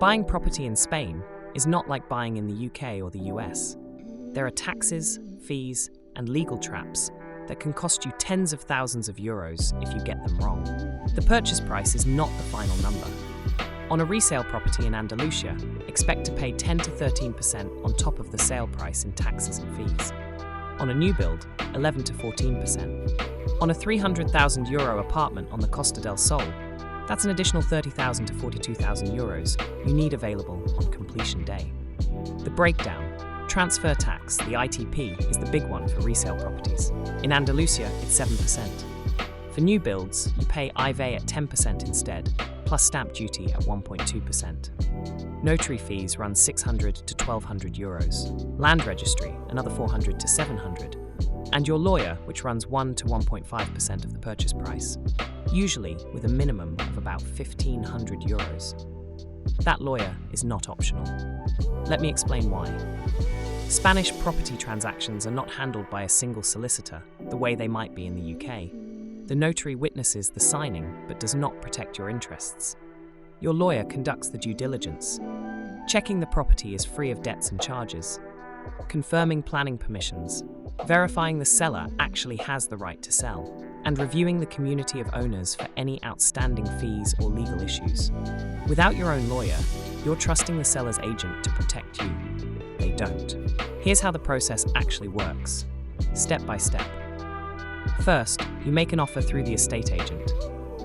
Buying property in Spain is not like buying in the UK or the US. There are taxes, fees, and legal traps that can cost you tens of thousands of euros if you get them wrong. The purchase price is not the final number. On a resale property in Andalusia, expect to pay 10 to 13% on top of the sale price in taxes and fees. On a new build, 11 to 14%. On a €300,000 apartment on the Costa del Sol, that's an additional 30,000 to 42,000 euros you need available on completion day. The breakdown. Transfer tax, the ITP, is the big one for resale properties. In Andalusia, it's 7%. For new builds, you pay IVA at 10% instead, plus stamp duty at 1.2%. Notary fees run 600 to 1,200 euros. Land registry, another 400 to 700. And your lawyer, which runs 1 to 1.5% of the purchase price, usually with a minimum of about 1,500 euros. That lawyer is not optional. Let me explain why. Spanish property transactions are not handled by a single solicitor, the way they might be in the UK. The notary witnesses the signing, but does not protect your interests. Your lawyer conducts the due diligence. Checking the property is free of debts and charges. Confirming planning permissions. Verifying the seller actually has the right to sell. And reviewing the community of owners for any outstanding fees or legal issues. Without your own lawyer, you're trusting the seller's agent to protect you. They don't. Here's how the process actually works, step by step. First, you make an offer through the estate agent.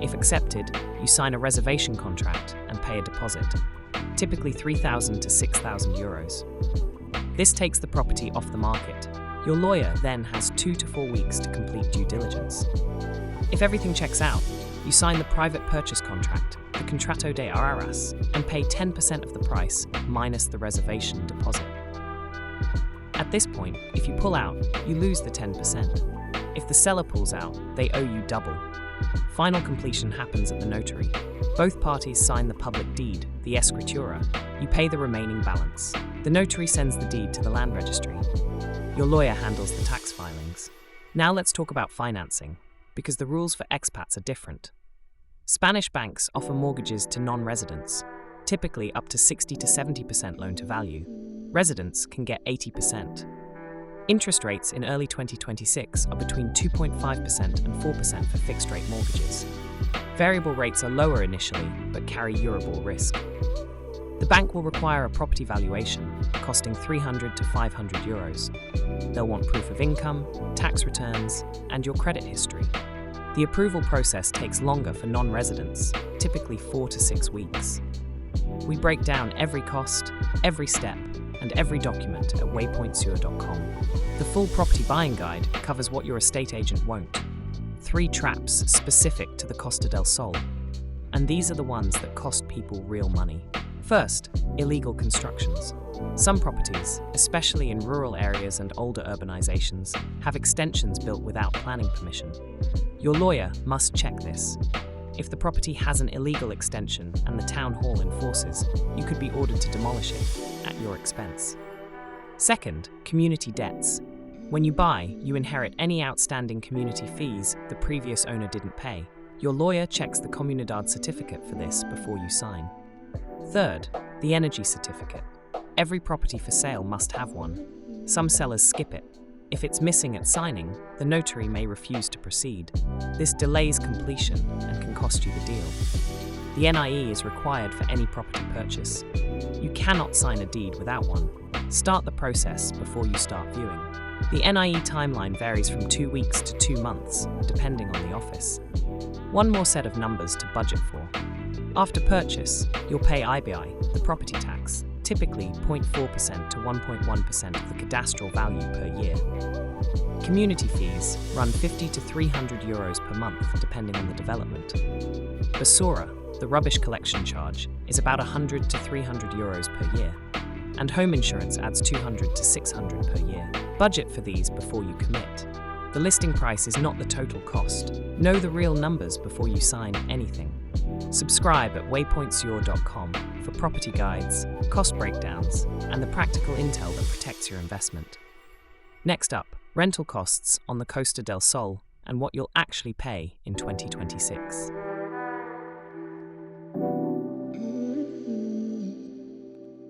If accepted, you sign a reservation contract and pay a deposit, typically 3,000 to 6,000 euros. This takes the property off the market. Your lawyer then has 2 to 4 weeks to complete due diligence. If everything checks out, you sign the private purchase contract, the contrato de arras, and pay 10% of the price minus the reservation deposit. At this point, if you pull out, you lose the 10%. If the seller pulls out, they owe you double. Final completion happens at the notary. Both parties sign the public deed, the escritura. You pay the remaining balance. The notary sends the deed to the land registry. Your lawyer handles the tax filings. Now let's talk about financing, because the rules for expats are different. Spanish banks offer mortgages to non-residents, typically up to 60 to 70% loan to value. Residents can get 80%. Interest rates in early 2026 are between 2.5% and 4% for fixed-rate mortgages. Variable rates are lower initially, but carry Euribor risk. The bank will require a property valuation, costing 300 to 500 euros. They'll want proof of income, tax returns, and your credit history. The approval process takes longer for non-residents, typically 4 to 6 weeks. We break down every cost, every step, and every document at WaypointSur.com. The full property buying guide covers what your estate agent won't. 3 traps specific to the Costa del Sol. And these are the ones that cost people real money. First, illegal constructions. Some properties, especially in rural areas and older urbanizations, have extensions built without planning permission. Your lawyer must check this. If the property has an illegal extension and the town hall enforces, you could be ordered to demolish it at your expense. Second, community debts. When you buy, you inherit any outstanding community fees the previous owner didn't pay. Your lawyer checks the Comunidad certificate for this before you sign. Third, the energy certificate. Every property for sale must have one. Some sellers skip it. If it's missing at signing, the notary may refuse to proceed. This delays completion and can cost you the deal. The NIE is required for any property purchase. You cannot sign a deed without one. Start the process before you start viewing. The NIE timeline varies from 2 weeks to 2 months, depending on the office. One more set of numbers to budget for. After purchase, you'll pay IBI, the property tax, typically 0.4% to 1.1% of the cadastral value per year. Community fees run 50 to 300 euros per month, depending on the development. Basura, the rubbish collection charge, is about 100 to 300 euros per year. And home insurance adds 200 to 600 per year. Budget for these before you commit. The listing price is not the total cost. Know the real numbers before you sign anything. Subscribe at WaypointSur.com for property guides, cost breakdowns, and the practical intel that protects your investment. Next up, rental costs on the Costa del Sol and what you'll actually pay in 2026.